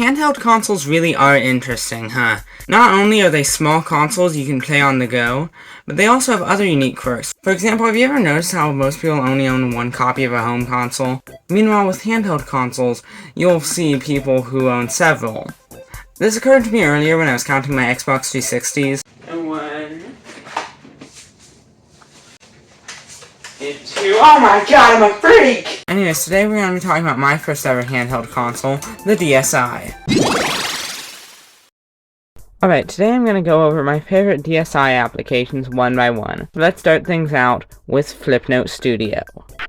Handheld consoles really are interesting, huh? Not only are they small consoles you can play on the go, but they also have other unique quirks. For example, have you ever noticed how most people only own one copy of a home console? Meanwhile, with handheld consoles, you'll see people who own several. This occurred to me earlier when I was counting my Xbox 360s. Oh my god, I'm a freak! Anyways, today we're going to be talking about my first ever handheld console, the DSi. Alright, today I'm going to go over my favorite DSi applications one by one. Let's start things out with Flipnote Studio.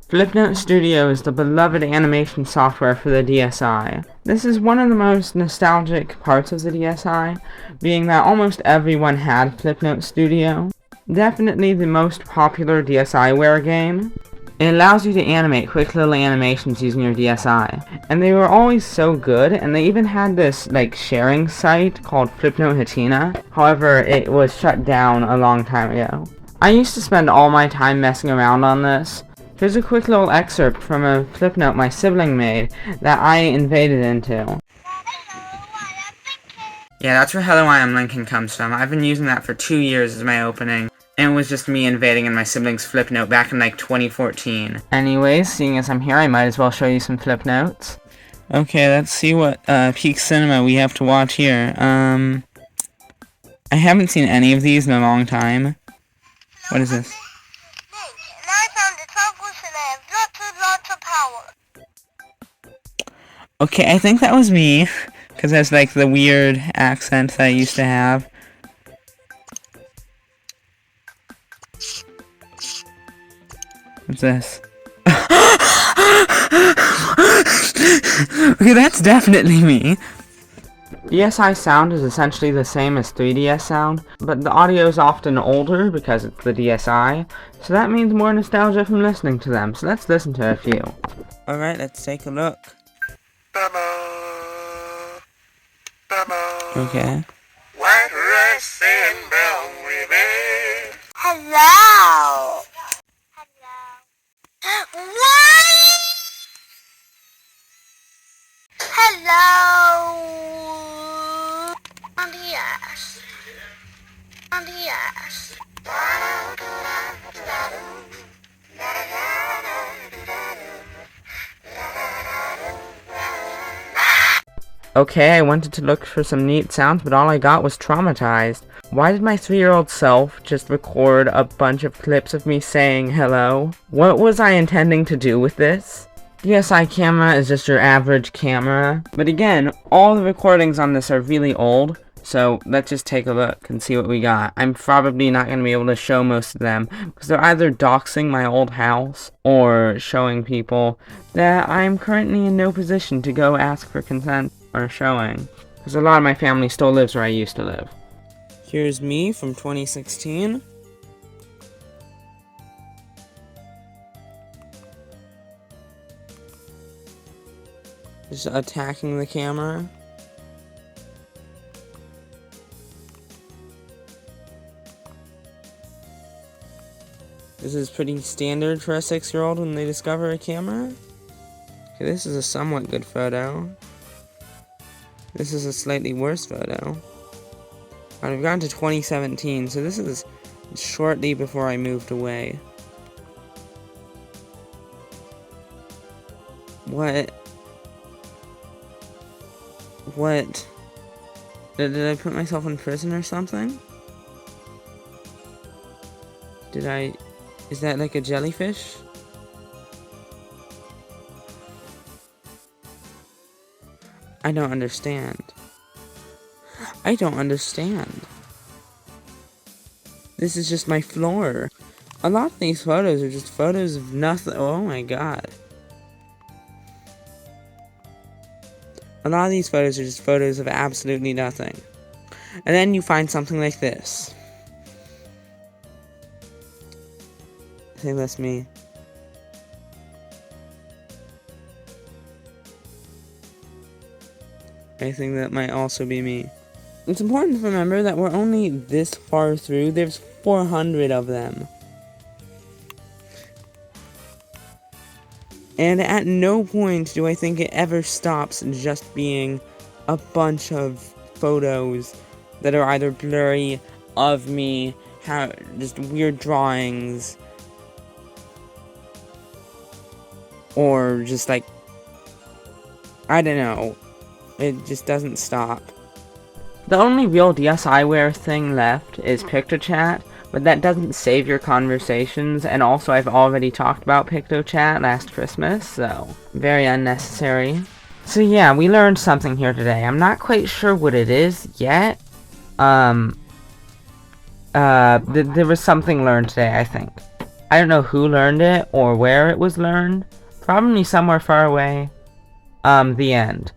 Flipnote Studio is the beloved animation software for the DSi. This is one of the most nostalgic parts of the DSi, being that almost everyone had Flipnote Studio. Definitely the most popular DSiWare game. It allows you to animate quick little animations using your DSi. And they were always so good, and they even had this, sharing site called Flipnote Hatina. However, it was shut down a long time ago. I used to spend all my time messing around on this. Here's a quick little excerpt from a Flipnote my sibling made that I invaded into. Yeah, that's where Hello I Am Lincoln comes from. I've been using that for 2 years as my opening. And it was just me invading in my sibling's Flipnote back in 2014. Anyways, seeing as I'm here, I might as well show you some Flipnotes. Okay, let's see what peak cinema we have to watch here. I haven't seen any of these in a long time. What is this? And I found a Troubles and I have lots of power. Okay, I think that was me. Because that's the weird accent that I used to have. What's this? Okay, that's definitely me. DSi sound is essentially the same as 3DS sound, but the audio is often older because it's the DSi, so that means more nostalgia from listening to them, so let's listen to a few. Alright, let's take a look. Okay. White rice and brown ribbon. Hello. What? Hello. On the ass. On the ass. Okay, I wanted to look for some neat sounds, but all I got was traumatized. Why did my 3-year-old self just record a bunch of clips of me saying hello? What was I intending to do with this? DSi camera is just your average camera. But again, all the recordings on this are really old, so let's just take a look and see what we got. I'm probably not going to be able to show most of them, because they're either doxing my old house, or showing people that I'm currently in no position to go ask for consent or showing. Because a lot of my family still lives where I used to live. Here's me from 2016. Just attacking the camera. This is pretty standard for a 6-year-old when they discover a camera. Okay, this is a somewhat good photo. This is a slightly worse photo. Alright, I've gotten to 2017, so this is shortly before I moved away. What? Did I put myself in prison or something? Is that like a jellyfish? I don't understand. I don't understand. This is just my floor. A lot of these photos are just photos of nothing. Oh my god. A lot of these photos are just photos of absolutely nothing. And then you find something like this. I think that's me. I think that might also be me. It's important to remember that we're only this far through. There's 400 of them. And at no point do I think it ever stops just being a bunch of photos that are either blurry of me, just weird drawings, or just like, I don't know, it just doesn't stop. The only real DSiWare thing left is PictoChat, but that doesn't save your conversations, and also I've already talked about PictoChat last Christmas, so very unnecessary. So yeah, we learned something here today. I'm not quite sure what it is yet. There was something learned today, I think. I don't know who learned it, or where it was learned. Probably somewhere far away. The end.